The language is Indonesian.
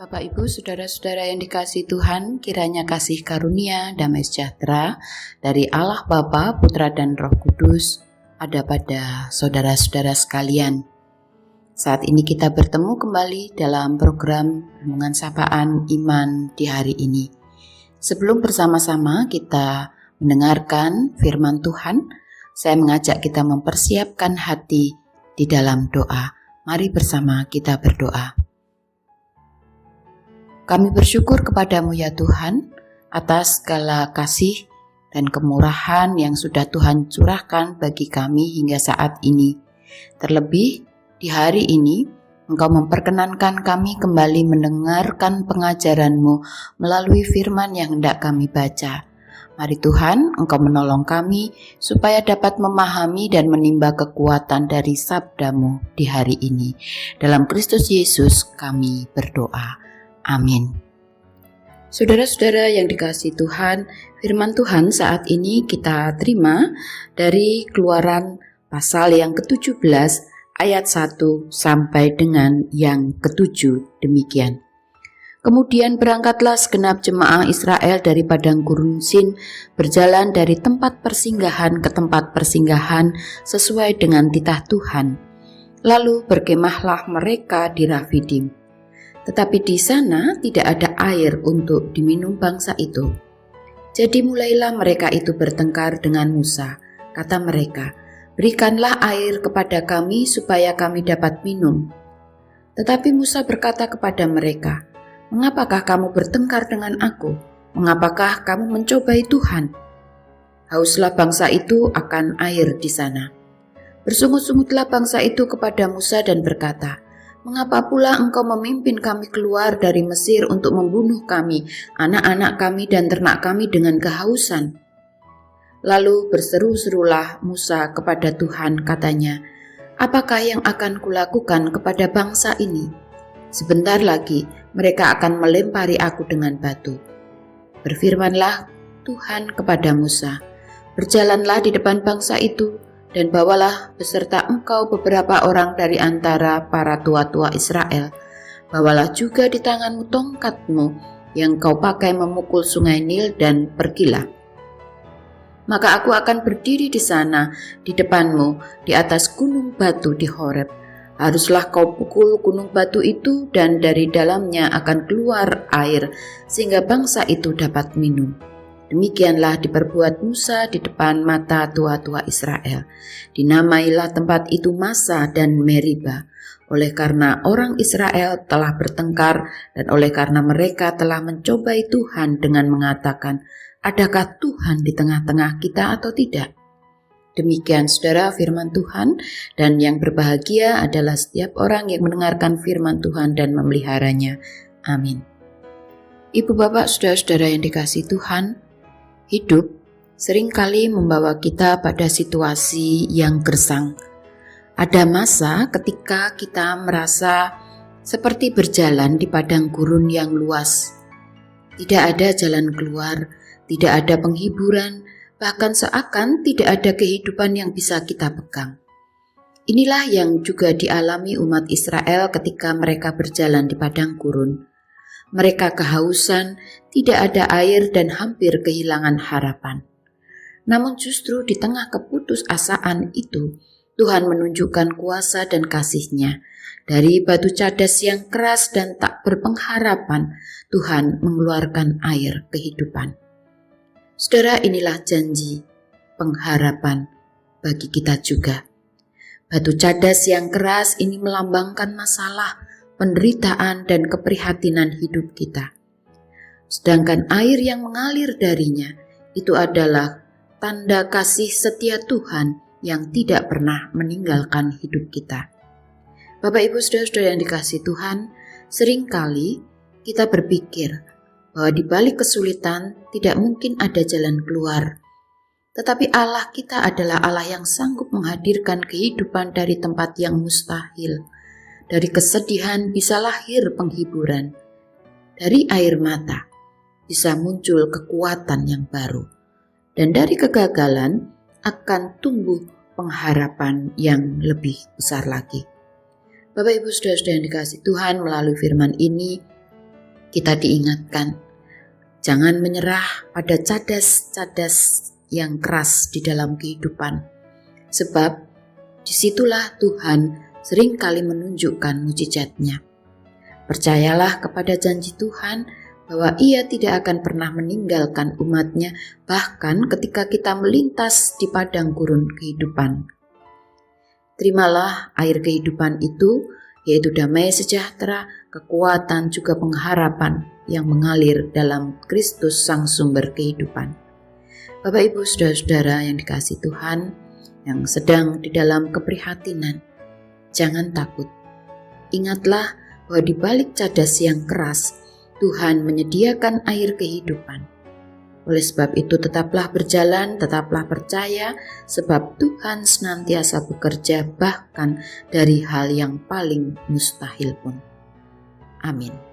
Bapak, Ibu, saudara-saudara yang dikasihi Tuhan, kiranya kasih karunia, damai sejahtera dari Allah Bapa, Putra dan Roh Kudus ada pada saudara-saudara sekalian. Saat ini kita bertemu kembali dalam program Renungan Sapaan Iman di hari ini. Sebelum bersama-sama kita mendengarkan firman Tuhan, saya mengajak kita mempersiapkan hati di dalam doa. Mari bersama kita berdoa. Kami bersyukur kepadamu ya Tuhan atas segala kasih dan kemurahan yang sudah Tuhan curahkan bagi kami hingga saat ini. Terlebih di hari ini Engkau memperkenankan kami kembali mendengarkan pengajaran-Mu melalui firman yang hendak kami baca. Mari Tuhan, Engkau menolong kami supaya dapat memahami dan menimba kekuatan dari sabda-Mu di hari ini. Dalam Kristus Yesus kami berdoa. Amin. Saudara-saudara yang dikasihi Tuhan, firman Tuhan saat ini kita terima dari Keluaran pasal yang ke-17 ayat 1 sampai dengan yang ke-7 demikian. Kemudian berangkatlah segenap jemaah Israel dari padang gurun Sin, berjalan dari tempat persinggahan ke tempat persinggahan sesuai dengan titah Tuhan. Lalu berkemahlah mereka di Rafidim. Tetapi di sana tidak ada air untuk diminum bangsa itu. Jadi mulailah mereka itu bertengkar dengan Musa. Kata mereka, "Berikanlah air kepada kami supaya kami dapat minum." Tetapi Musa berkata kepada mereka, "Mengapakah kamu bertengkar dengan aku? Mengapakah kamu mencobai Tuhan?" Hauslah bangsa itu akan air di sana. Bersungut-sungutlah bangsa itu kepada Musa dan berkata, "Mengapa pula engkau memimpin kami keluar dari Mesir untuk membunuh kami, anak-anak kami dan ternak kami dengan kehausan?" Lalu berseru-serulah Musa kepada Tuhan, katanya, "Apakah yang akan kulakukan kepada bangsa ini? Sebentar lagi mereka akan melempari aku dengan batu." Berfirmanlah Tuhan kepada Musa, "Berjalanlah di depan bangsa itu, dan bawalah beserta engkau beberapa orang dari antara para tua-tua Israel. Bawalah juga di tanganmu tongkatmu yang kau pakai memukul sungai Nil dan pergilah. Maka aku akan berdiri di sana di depanmu di atas gunung batu di Horeb. Haruslah kau pukul gunung batu itu dan dari dalamnya akan keluar air sehingga bangsa itu dapat minum." Demikianlah diperbuat Musa di depan mata tua-tua Israel. Dinamailah tempat itu Masa dan Meriba, oleh karena orang Israel telah bertengkar dan oleh karena mereka telah mencobai Tuhan dengan mengatakan, "Adakah Tuhan di tengah-tengah kita atau tidak?" Demikian saudara firman Tuhan, dan yang berbahagia adalah setiap orang yang mendengarkan firman Tuhan dan memeliharanya. Amin. Ibu, bapak, saudara-saudara yang dikasihi Tuhan, hidup seringkali membawa kita pada situasi yang gersang. Ada masa ketika kita merasa seperti berjalan di padang gurun yang luas. Tidak ada jalan keluar, tidak ada penghiburan, bahkan seakan tidak ada kehidupan yang bisa kita pegang. Inilah yang juga dialami umat Israel ketika mereka berjalan di padang gurun. Mereka kehausan, tidak ada air dan hampir kehilangan harapan. Namun justru di tengah keputusasaan itu, Tuhan menunjukkan kuasa dan kasih-Nya. Dari batu cadas yang keras dan tak berpengharapan, Tuhan mengeluarkan air kehidupan. Saudara, inilah janji pengharapan bagi kita juga. Batu cadas yang keras ini melambangkan masalah, penderitaan dan keprihatinan hidup kita. Sedangkan air yang mengalir darinya itu adalah tanda kasih setia Tuhan yang tidak pernah meninggalkan hidup kita. Bapak, Ibu, saudara-saudara yang dikasihi Tuhan, seringkali kita berpikir bahwa di balik kesulitan tidak mungkin ada jalan keluar. Tetapi Allah kita adalah Allah yang sanggup menghadirkan kehidupan dari tempat yang mustahil. Dari kesedihan bisa lahir penghiburan. Dari air mata bisa muncul kekuatan yang baru. Dan dari kegagalan akan tumbuh pengharapan yang lebih besar lagi. Bapak, Ibu, saudara-saudara yang dikasihi Tuhan, melalui firman ini kita diingatkan, jangan menyerah pada cadas-cadas yang keras di dalam kehidupan. Sebab disitulah Tuhan seringkali menunjukkan mujizat-Nya. Percayalah kepada janji Tuhan bahwa Ia tidak akan pernah meninggalkan umat-Nya, bahkan ketika kita melintas di padang gurun kehidupan. Terimalah air kehidupan itu, yaitu damai sejahtera, kekuatan juga pengharapan yang mengalir dalam Kristus Sang Sumber kehidupan. Bapak Ibu Saudara-saudara yang dikasihi Tuhan, yang sedang di dalam keprihatinan, jangan takut. Ingatlah bahwa di balik cadas yang keras, Tuhan menyediakan air kehidupan. Oleh sebab itu tetaplah berjalan, tetaplah percaya, sebab Tuhan senantiasa bekerja bahkan dari hal yang paling mustahil pun. Amin.